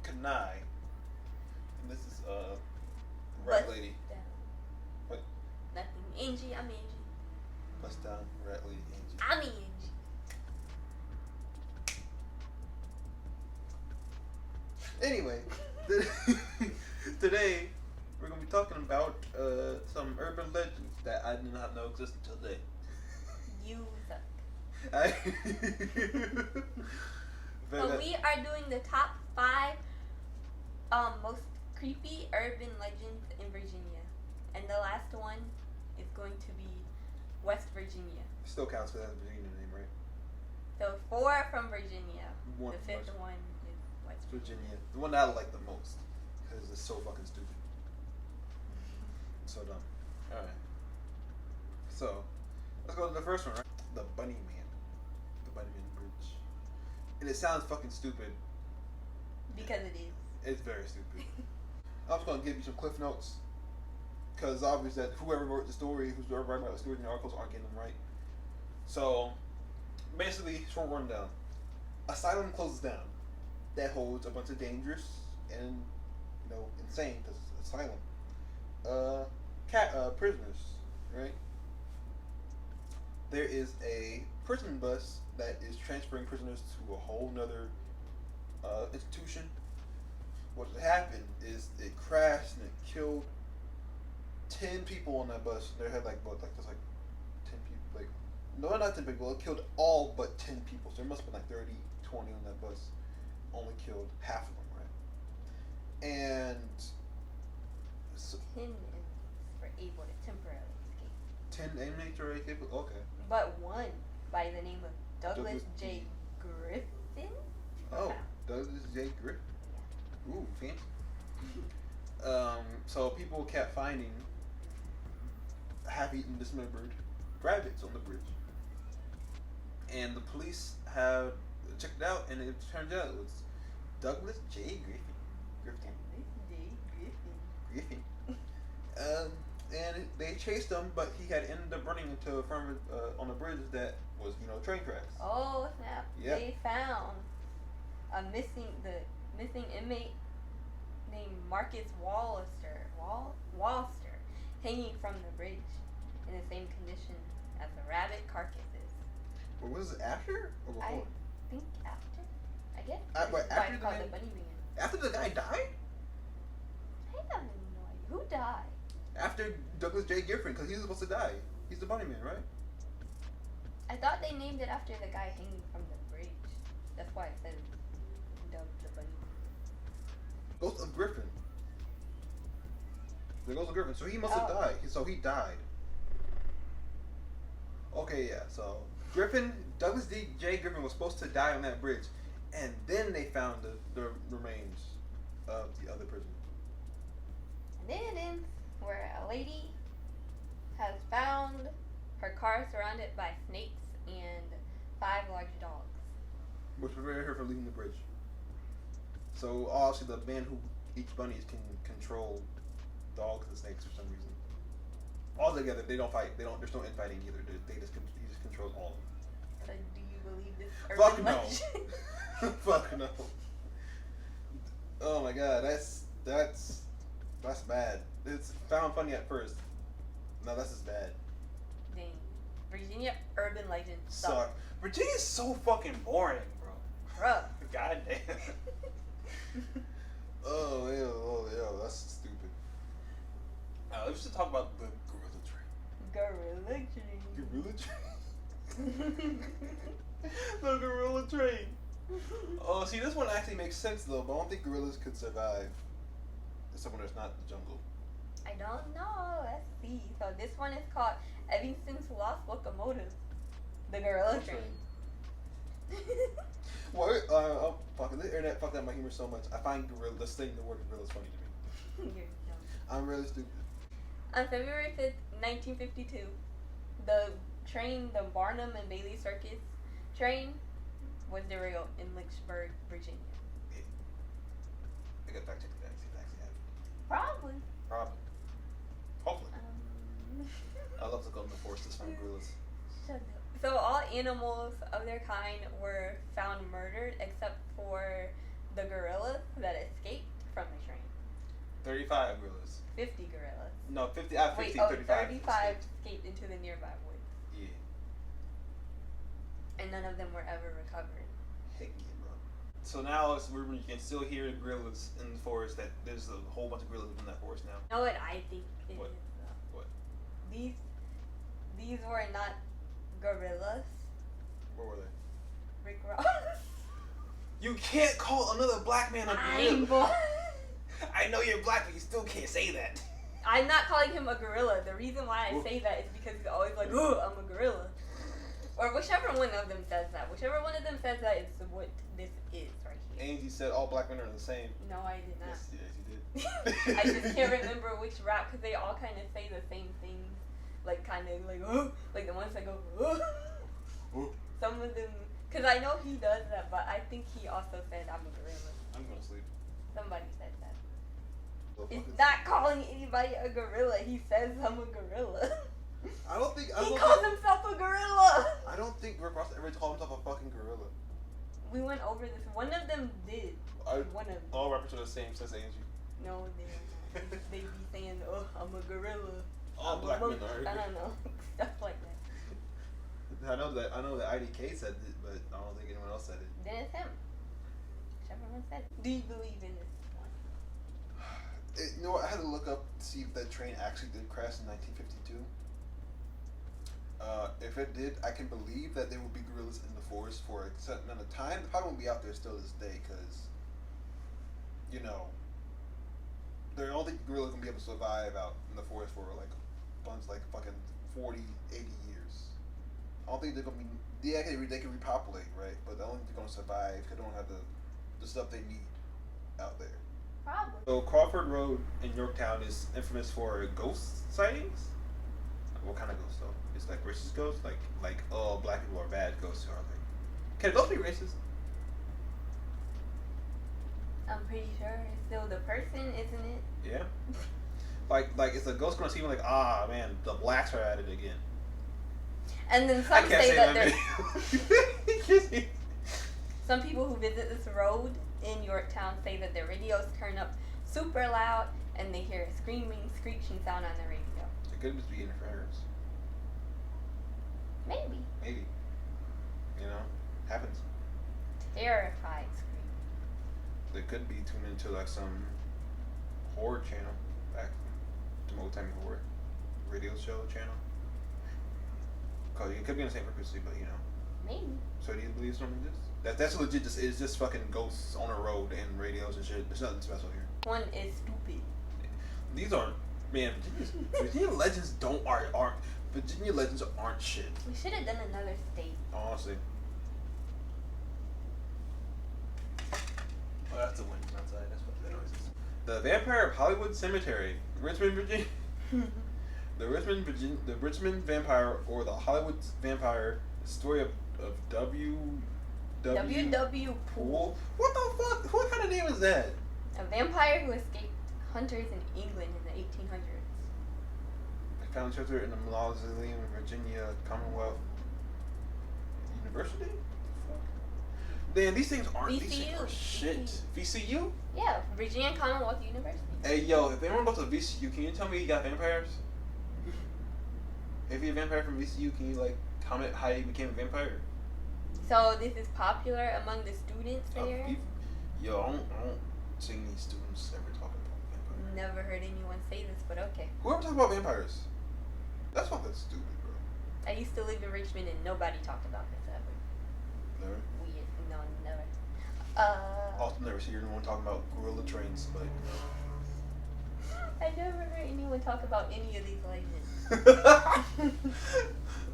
Kanai. And this is Rat Lady. Down. What? Nothing. Angie, I'm Angie. Bust down, Rat Lady, Angie. I'm Angie. Anyway, today we're gonna be talking about some urban legends that I did not know existed today. You suck. But So we are doing the top 5 most creepy urban legends in Virginia, and the last one is going to be West Virginia. Still counts because that's a Virginia name, right? So 4 from Virginia. One The from 5th West one is West Virginia. Virginia, the one that I like the most because it's so fucking stupid, so dumb. All right, so let's go to the first one, right? The Bunny Man, the Bunny Man Bridge, and it sounds fucking stupid. Because it is. It's very stupid. I'm just gonna give you some cliff notes, because it's obvious that whoever wrote the story, who's writing about the stories in the articles, aren't getting them right. So, basically, short rundown: asylum closes down. That holds a bunch of dangerous and insane, because it's asylum. Prisoners, right? There is a prison bus that is transferring prisoners to a whole nother institution. What happened is it crashed and it killed 10 people on that bus. There had there's 10 people, no, not 10 people. It killed all but 10 people. So there must have been 30, 20 on that bus. Only killed half of them, right? And so 10 inmates were able to temporarily escape. 10 inmates are able. Okay. But one by the name of Douglas J. Griffin. Oh, Douglas J. Griffin. Ooh, fancy. So people kept finding half-eaten, dismembered rabbits on the bridge, and the police have checked it out, and it turns out it was Douglas J. Griffin. And they chased him, but he had ended up running into a firm on a bridge that was, train tracks. Oh snap! Yep. They found the missing inmate named Marcus Wallster hanging from the bridge in the same condition as the rabbit carcasses. But was it after or before? I think after. I guess. Wait, That's why it's called the Bunny Man. After the guy died? I have no idea who died. After Douglas J. Griffin, because he was supposed to die. He's the Bunny Man, right? I thought they named it after the guy hanging from the bridge. That's why it says Doug the Bunny Man. Ghost of Griffin. The Ghost of Griffin. So he must have died. So he died. Okay, yeah. So Douglas J. Griffin was supposed to die on that bridge, and then they found the remains of the other prisoner. And then it ends where a lady has found her car surrounded by snakes and 5 large dogs. Which prevented her from leaving the bridge. So obviously the man who eats bunnies can control dogs and snakes for some reason. All together, they don't fight. There's no infighting either. He just controls all of them. So do you believe this Fuck urban no. legend? Fuck no. Oh my god, that's bad. It's found funny at first. No, that's just bad. Dang. Virginia urban legends Suck. Virginia's so fucking boring, bro. Bruh. God damn. Oh, yeah, that's stupid. Let's just talk about the gorilla train. Gorilla train. Gorilla train? The gorilla train. Oh, see, this one actually makes sense, though, but I don't think gorillas could survive in somewhere that's not the jungle. I don't know. Let's see. So this one is called Evanston's Lost Locomotive. The Gorilla Train. Well, fucking the internet fucked up my humor so much. I find the word gorilla is funny to me. You're dumb. I'm really stupid. On February 5th, 1952, the train, the Barnum and Bailey Circus train, was derailed in Lynchburg, Virginia. I got fact check that. See if that actually happened. Probably. Hopefully. I love to go in the forest to find gorillas. Shut up. So all animals of their kind were found murdered except for the gorillas that escaped from the train. 35 gorillas. 50 gorillas. No, 50 out of 50, Wait, 35. 35 escaped into the nearby woods. Yeah. And none of them were ever recovered. Heck yeah, bro. So now it's weird when you can still hear the gorillas in the forest. That there's a whole bunch of gorillas in that forest now. You know what I think it What? is? What? These were not gorillas. What were they? Rick Ross. You can't call another black man a I'm gorilla. I know you're black, but you still can't say that. I'm not calling him a gorilla. The reason why I say that is because he's always like, "Oh, I'm a gorilla," or whichever one of them says that. Whichever one of them says that is what this is right here. Angie said all black men are the same. No, I did not. Yes, you did. I just can't remember which rap because they all kind of say the same things, like kind of like "Oh," like the ones that go "Oh." Some of them, because I know he does that, but I think he also said I'm a gorilla. I'm gonna sleep. Somebody said that. The It's fuck is- not calling anybody a gorilla. He says I'm a gorilla. I don't think. He calls himself a gorilla. I don't think Rick Ross ever called himself a fucking gorilla. We went over this. One of them did. One of them. All rappers are the same, says Angie. No, they are not. They be saying, "Oh, I'm a gorilla." All I'm black a men monk." are. I don't know. Stuff like that. I know that IDK said it, but I don't think anyone else said it. Then it's him. Whichever one said it. Do you believe in this one? You know what? I had to look up to see if that train actually did crash in 1952. If it did, I can believe that there will be gorillas in the forest for a certain amount of time. They probably won't be out there still this day because, you know, I don't think gorillas gonna be able to survive out in the forest for like a bunch, like fucking 40, 80 years. I don't think they're gonna be. Yeah, they can repopulate, right? But I don't think they're gonna survive because they don't have the stuff they need out there. Probably. So Crawford Road in Yorktown is infamous for ghost sightings. What kind of ghosts though? It's like racist ghosts, like black people are bad ghosts, are they? Can ghosts be racist? I'm pretty sure it's still the person, isn't it? Yeah. like is the ghost gonna see me like, ah man, the blacks are at it again? And then I some can't say that they're. some people who visit this road in Yorktown say that their radios turn up super loud and they hear a screaming, screeching sound on the radio. It could just be interference. Maybe. Maybe. You know, happens. Terrified scream. They could be tuned into like some horror channel, back to old time horror radio show channel. Cause it could be on the same frequency, but you know. Maybe. So do you believe something like this? That's legit. It's just fucking ghosts on the road and radios and shit. There's nothing special here. One is stupid. These aren't, man. Virginia legends aren't. Virginia legends aren't shit. We should have done another state. Honestly. Oh, that's the wind outside. That's what that noise is. The Vampire of Hollywood Cemetery, Richmond, Virginia. The Richmond Vampire, or the Hollywood Vampire, the story of W. Poole. What the fuck? What kind of name is that? A vampire who escaped hunters in England in the 1800s. They found shelter in the mausoleum in Virginia Commonwealth University? Man, these things aren't. These things are shit. VCU? Yeah, Virginia Commonwealth University. Hey, yo, if anyone goes to VCU, can you tell me you got vampires? If you're a vampire from VCU, can you, like, comment how you became a vampire? So this is popular among the students there? Yo, I don't see any students ever talking about vampires. Never heard anyone say this, but okay. Whoever talks about vampires? That's fucking stupid, bro. I used to live in Richmond and nobody talked about this ever. Never? Weird. No, never. Also never see anyone talking about gorilla trains, but... I never heard anyone talk about any of these legends.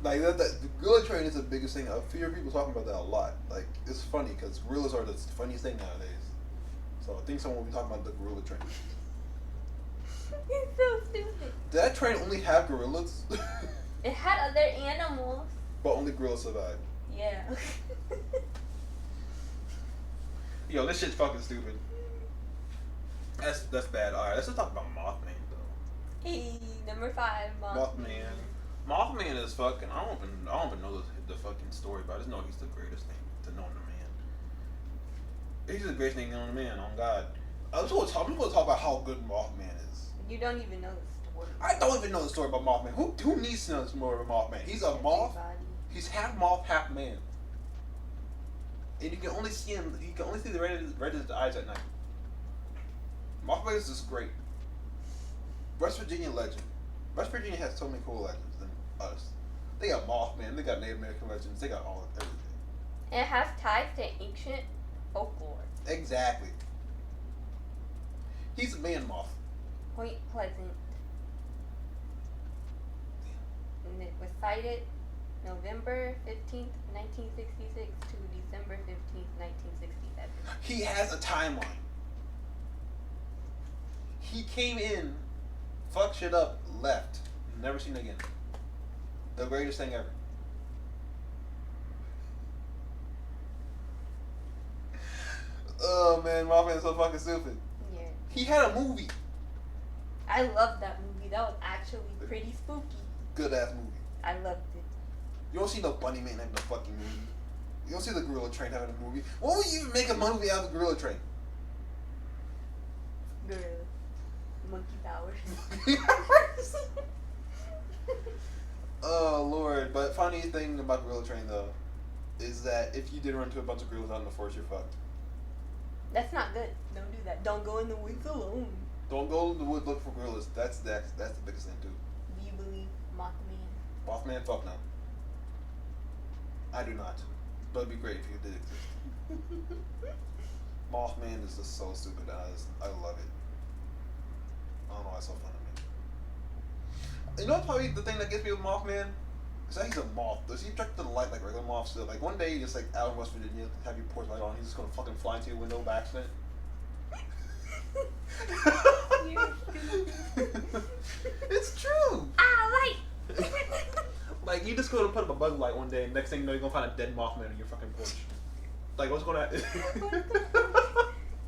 Like the gorilla train is the biggest thing. I fear people talking about that a lot. Like it's funny because gorillas are the funniest thing nowadays. So I think someone will be talking about the gorilla train. It's so stupid. Did that train only have gorillas? It had other animals. But only gorillas survived. Yeah. Yo, this shit's fucking stupid. That's bad. Alright, let's just talk about Mothman though. Hey, number 5, Mothman. Mothman is fucking. I don't even know the fucking story, but I just know he's the greatest thing to know in a man. He's the greatest thing on the man. On God. I'm just gonna talk about how good Mothman is. You don't even know the story. I don't even know the story about Mothman. Who needs to know the story about Mothman? He's a moth. He's half moth, half man. And you can only see him. You can only see the red of his eyes at night. Mothman is just great. West Virginia legend. West Virginia has so many cool legends than us. They got Mothman. They got Native American legends. They got all everything. It has ties to ancient folklore. Exactly. He's a man moth. Point Pleasant. And it was sighted November 15th, 1966 to December 15th, 1967. He has a timeline. He came in, fucked shit up, left. Never seen again. The greatest thing ever. Oh man, Mothman's so fucking stupid. Yeah. He had a movie. I loved that movie. That was actually pretty spooky. Good ass movie. I loved it. You don't see no bunny man having a fucking movie. You don't see the Gorilla Train having a movie. What would you even make a movie out of the Gorilla Train? Gorilla. Monkey powers. Oh Lord! But funny thing about Gorilla Train though, is that if you did run into a bunch of gorillas out in the forest, you're fucked. That's not good. Don't do that. Don't go in the woods alone. Don't go to the woods looking for gorillas. That's the biggest thing too. Do you believe Mothman? Mothman, fuck no. I do not. But it'd be great if you did exist. Mothman is just so stupid. I love it. I don't know why it's so fun to me. You know what's probably the thing that gets me with Mothman? Is that he's a moth. Does he attract to the light like regular moths do? Like one day, just like out in West Virginia, have your porch light on, he's just gonna fucking fly into your window by accident. It's true. Ah, light. Like you just go to put up a bug light one day, and next thing you know, you're gonna find a dead Mothman on your fucking porch. Like what's going on?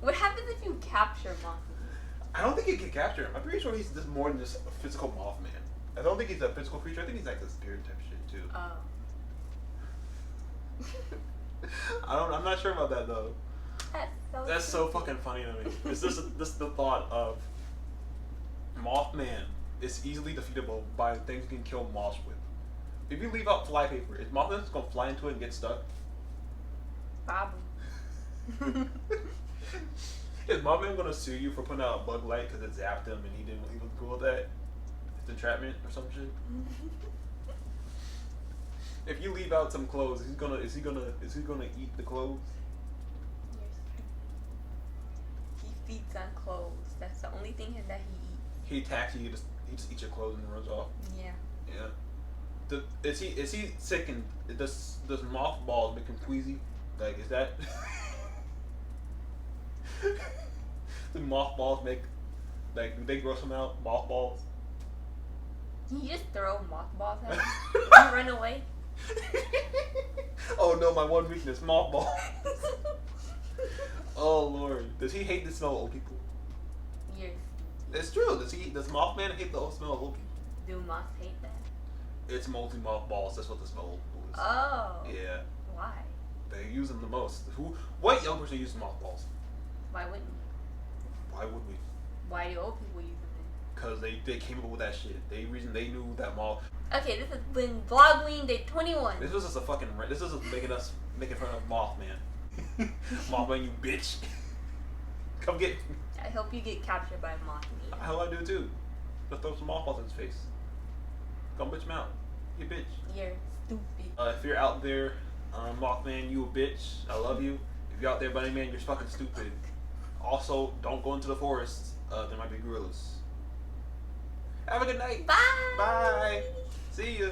What happens if you capture Mothman? I don't think you can capture him. I'm pretty sure he's just more than just a physical Mothman. I don't think he's a physical creature. I think he's like a spirit type shit too. Oh. I'm not sure about that though. That's so fucking funny to me. It's just the thought of Mothman is easily defeatable by things you can kill moths with. If you leave out flypaper, is Mothman just gonna fly into it and get stuck? Probably. Is Mothman gonna sue you for putting out a bug light because it zapped him and he was cool with that? It's entrapment or some shit. If you leave out some clothes, is he gonna eat the clothes? He feeds on clothes. That's the only thing that he eats. He attacks you. He just eats your clothes and runs off. Yeah. Yeah. Is he sick and does mothballs make him queasy? Like is that? Do mothballs make do they gross him out? Mothballs. Can you just throw mothballs at him? Will you run away? Oh no, my one weakness, mothballs. Oh Lord, does he hate the smell of old people? Yes. It's true. Does Mothman hate the smell of old people? Do moths hate that? It's mostly mothballs. That's what the smell of old people is. Oh. Yeah. Why? They use them the most. What young person uses mothballs? Why wouldn't you? Why would we? Why do old people use them then? Because they came up with that shit. They knew that moth. Okay, this has been VLOGWEEN Day 21. This was just a fucking. This is making fun of Mothman. Mothman, you bitch. Come get. I hope you get captured by Mothman. I hope I do too. Let's throw some mothballs in his face. Come bitch him out. You bitch. You're stupid. If you're out there, Mothman, you a bitch. I love you. If you're out there, Bunny Man, you're fucking stupid. Also, don't go into the forest. There might be gorillas. Have a good night. Bye. Bye. See ya.